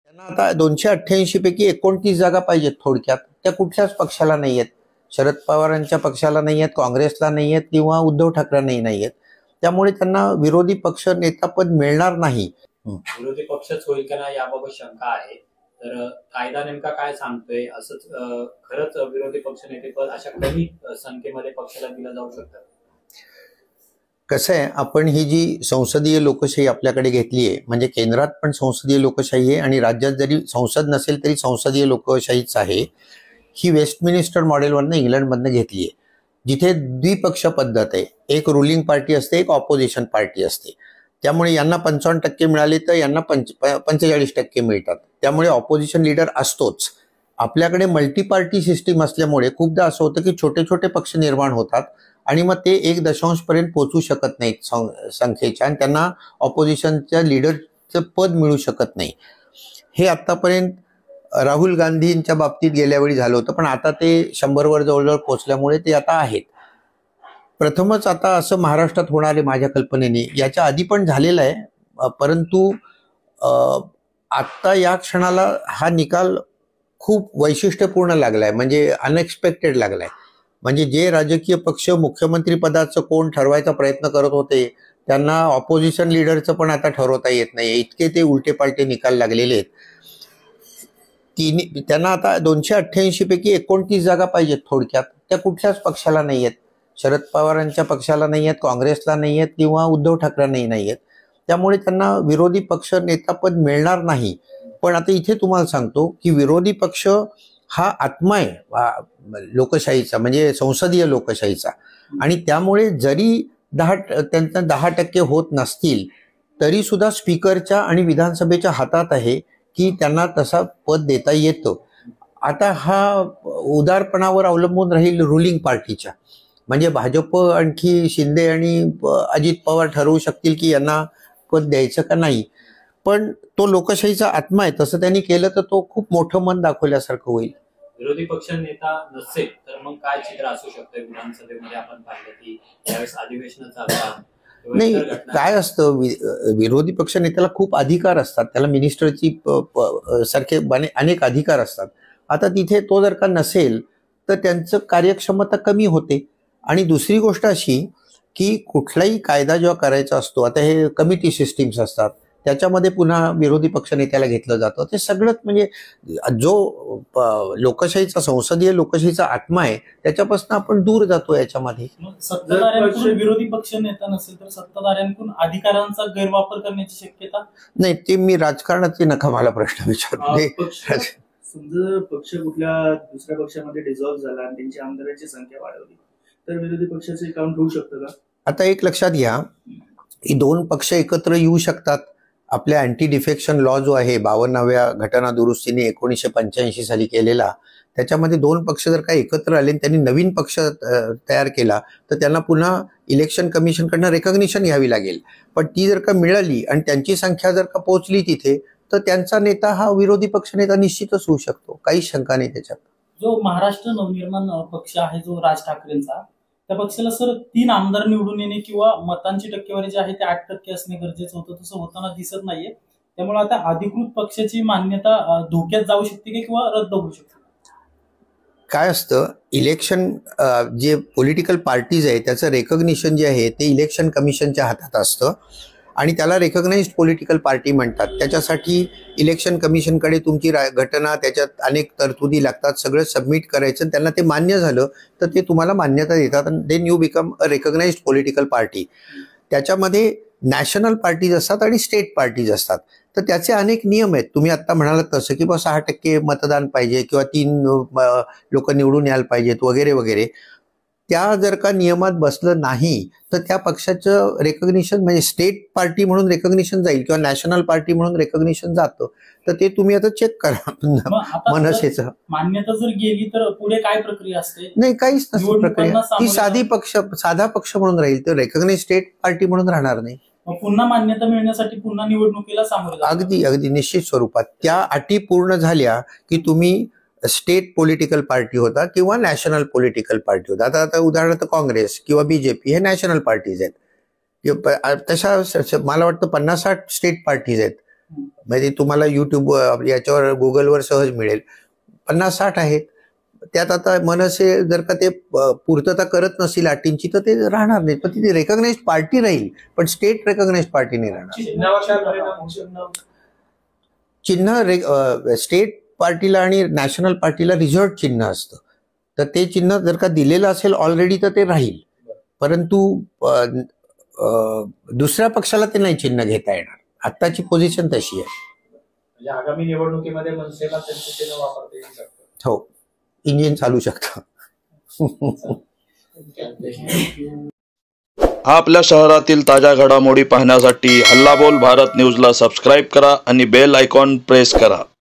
त्यांना आता 288 पैकी 29 जागा पाहिजेत थोडक्यात. त्या कुठल्याच पक्षाला नाही आहेत. शरद पवारांच्या पक्षाला नाही आहेत, काँग्रेसला नाही आहेत किंवा उद्धव ठाकरेंनाही नाही आहेत. त्यामुळे त्यांना विरोधी पक्ष नेतापद मिळणार नाही. विरोधी पक्षच होईल का नाही याबाबत शंका आहे. तर कायदा नेमका काय सांगतोय? असंच खरंच विरोधी पक्ष नेतेपद अशा कमी संख्येमध्ये पक्षाला दिलं जाऊ शकतं? कसं आहे, आपण ही जी संसदीय लोकशाही आपल्याकडे घेतली आहे, म्हणजे केंद्रात पण संसदीय लोकशाही आहे आणि राज्यात जरी संसद नसेल तरी संसदीय लोकशाहीच आहे. ही वेस्टमिनिस्टर मॉडेलवरनं इंग्लंडमधनं घेतली आहे, जिथे द्विपक्ष पद्धत आहे. एक रुलिंग पार्टी असते, एक ऑपोजिशन पार्टी असते. त्यामुळे यांना 55% मिळाले तर यांना 45% मिळतात. त्यामुळे ऑपोजिशन लीडर असतोच. आपल्याकडे मल्टी पार्टी सिस्टीम असल्यामुळे खूपदा असं होतं की छोटे छोटे पक्ष निर्माण होतात आणि मग ते 1 दशांश पर्यंत पोहोचू शकत नाहीत संख्येच्या, आणि त्यांना ऑपोजिशनच्या लीडरचं पद मिळू शकत नाही. हे आतापर्यंत राहुल गांधींच्या बाबतीत गेल्या वेळी झालं होतं, पण आता ते 100 वर जवळजवळ पोहोचल्यामुळे ते आता आहेत. प्रथमच आता असं महाराष्ट्रात होणार आहे माझ्या कल्पनेने. याच्या आधी पण झालेलं आहे, परंतु आत्ता या क्षणाला हा निकाल खूप वैशिष्ट्यपूर्ण लागलाय, म्हणजे अनएक्सपेक्टेड लागलाय. म्हणजे जे राजकीय पक्ष मुख्यमंत्री पदाचं कोण ठरवायचा प्रयत्न करत होते, त्यांना ऑपोजिशन लीडरचं पण आता ठरवता येत नाही. इतके ते उलटे पालटे निकाल लागलेले आहेत. त्यांना आता 288 पैकी 29 जागा पाहिजेत थोडक्यात. त्या कुठल्याच पक्षाला नाही आहेत. शरद पवारांच्या पक्षाला नाही आहेत, काँग्रेसला नाही आहेत किंवा उद्धव ठाकरेंनाही नाही आहेत. त्यामुळे त्यांना विरोधी पक्ष नेतापद मिळणार नाही. पण आता इथे तुम्हाला सांगतो की विरोधी पक्ष हा आत्मा आहे लोकशाहीचा, म्हणजे संसदीय लोकशाहीचा. आणि त्यामुळे जरी त्यांना 10% होत नसतील तरी सुद्धा स्पीकरच्या आणि विधानसभेच्या हातात आहे की त्यांना तसा पद देता येतं. आता हा उदारपणावर अवलंबून राहील रुलिंग पार्टीच्या. म्हणजे भाजप आणखी शिंदे आणि अजित पवार ठरवू शकतील की यांना पद द्यायचं का नाही. पण तो लोकशाहीचा आत्मा आहे, तसं त्यांनी केलं तर तो खूप मोठं मन दाखवल्यासारखं होईल. विरोधी पक्ष नेता नसेल तर मग काय चित्र असू शकतं विधानसभेमध्ये? आपण पाहिलं की त्यावेळेस अधिवेशन चालतात. नाही, काय असतं, विरोधी पक्ष नेत्याला खूप अधिकार असतात. त्याला मिनिस्टरची सारखे अनेक अधिकार असतात. आता तिथे तो जर का नसेल तर त्यांचं कार्यक्षमता कमी होते. आणि दुसरी गोष्ट अशी की कुठलाही कायदा जेव्हा करायचा असतो, आता हे कमिटी सिस्टीम्स असतात, त्याच्यामध्ये पुन्हा विरोधी पक्ष नेत्याला घेतलं जातं. ते सगळंच म्हणजे जो लोकशाहीचा संसदीय लोकशाहीचा आत्मा आहे त्याच्यापासून आपण दूर जातो याच्यामध्ये. सत्ताधाऱ्यांकडून विरोधी पक्ष नेता नसेल तर सत्ताधाऱ्यांकडून अधिकारांचा गैरवापर करण्याची शक्यता नाही. ते मी राजकारणाचे नका मला प्रश्न विचारू. समजा पक्ष कुठल्या दुसऱ्या पक्षामध्ये डिझॉल्व्ह झाला आणि त्यांची आमदारांची संख्या वाढवली तर विरोधी पक्षाचे काउंट होऊ शकतं का? आता एक लक्षात घ्या, ही 2 पक्ष एकत्र येऊ शकतात. आपल्या अँटी डिफेक्शन लॉ जो आहे 52व्या घटना दुरुस्तीने 1985 साली केलेला, त्याच्यामध्ये 2 पक्ष जर का एकत्र आले आणि त्यांनी नवीन पक्ष तयार केला तर त्यांना पुन्हा इलेक्शन कमिशनकडनं रेकग्निशन घ्यावी लागेल. पण ती जर का मिळाली आणि त्यांची संख्या जर का पोहोचली तिथे तर त्यांचा नेता हा विरोधी पक्ष नेता निश्चितच होऊ शकतो. काही शंका नाही त्याच्यात. जो महाराष्ट्र नवनिर्माण पक्ष आहे जो राज ठाकरेंचा, त्या पक्षाला सर 3 आमदार निवडून येणे किंवा मतांची टक्केवारी जी आहे ते 8% असणे गरजेचं होतं. तसं होताना दिसत नाहीये. त्यामुळे आता अधिकृत पक्षाची मान्यता धोक्यात जाऊ शकते किंवा रद्द होऊ शकते? काय असतं, इलेक्शन जे पॉलिटिकल पार्टीज आहे त्याचं रेकग्निशन जे आहे ते इलेक्शन कमिशनच्या हातात असतं आणि त्याला रेकग्नाइज्ड पॉलिटिकल पार्टी म्हणतात. त्याच्यासाठी इलेक्शन कमिशनकडे तुमची घटना, त्याच्यात अनेक तरतुदी लागतात, सगळं सबमिट करायचं. त्यांना ते मान्य झालं तर ते तुम्हाला मान्यता देतात आणि then you become a recognised political party. त्याच्यामध्ये नॅशनल पार्टीज असतात आणि स्टेट पार्टीज असतात. तर त्याचे अनेक नियम आहेत. तुम्ही आता म्हणालात तसं की 6% मतदान पाहिजे किंवा 3 लोक निवडून यायला पाहिजेत वगैरे वगैरे. त्या जर का नियमात बसलं नाही तर त्या पक्षाचं रेकग्निशन, म्हणजे स्टेट पार्टी म्हणून रेकग्निशन जाईल किंवा नॅशनल पार्टी म्हणून रेकग्निशन जातं. तर ते तुम्ही आता चेक करा मनसेचं. मान्यता जर गेली तर पुढे काय प्रक्रिया असते? नाही, काहीच नसते प्रक्रिया. ती साधा पक्ष म्हणून राहील, तर रेकग्नाइज स्टेट पार्टी म्हणून राहणार नाही. पुन्हा मान्यता मिळण्यासाठी पुन्हा निवडणुकीला सामोरे अगदी अगदी निश्चित स्वरूपात त्या अटी पूर्ण झाल्या की तुम्ही स्टेट पॉलिटिकल पार्टी होता किंवा नॅशनल पॉलिटिकल पार्टी होता. आता उदाहरणार्थ काँग्रेस किंवा बीजेपी हे नॅशनल पार्टीज आहेत. तशा मला वाटतं 50-60 स्टेट पार्टीज आहेत. म्हणजे तुम्हाला युट्यूब याच्यावर गुगलवर सहज मिळेल. 50-60 आहेत. त्यात आता मनसे जर का ते पूर्तता करत नसेल अटींची तर ते राहणार नाही. पण ती रेकॉग्नाइज्ड पार्टी राहील, पण स्टेट रेकॉग्नाइज्ड पार्टी नाही राहणार. चिन्ह स्टेट पार्टीला आणि नॅशनल पार्टीला रिझर्व्ड चिन्ह असतं, तर ते चिन्ह जर का दिलेलं असेल ऑलरेडी तर ते राहील. परंतु दुसऱ्या पक्षाला ते नाही चिन्ह घेता येणार. आत्ताची पोझिशन तशी आहे. म्हणजे आगामी निवडणुकीमध्ये मनसेला त्यांचं चिन्ह वापरता येऊ शकतं. हो, इंजिन चालू शकतं. आपल्या शहरातील ताज्या घडामोडी पाहण्यासाठी हल्लाबोल भारत न्यूजला सबस्क्राईब करा आणि बेल आयकॉन प्रेस करा.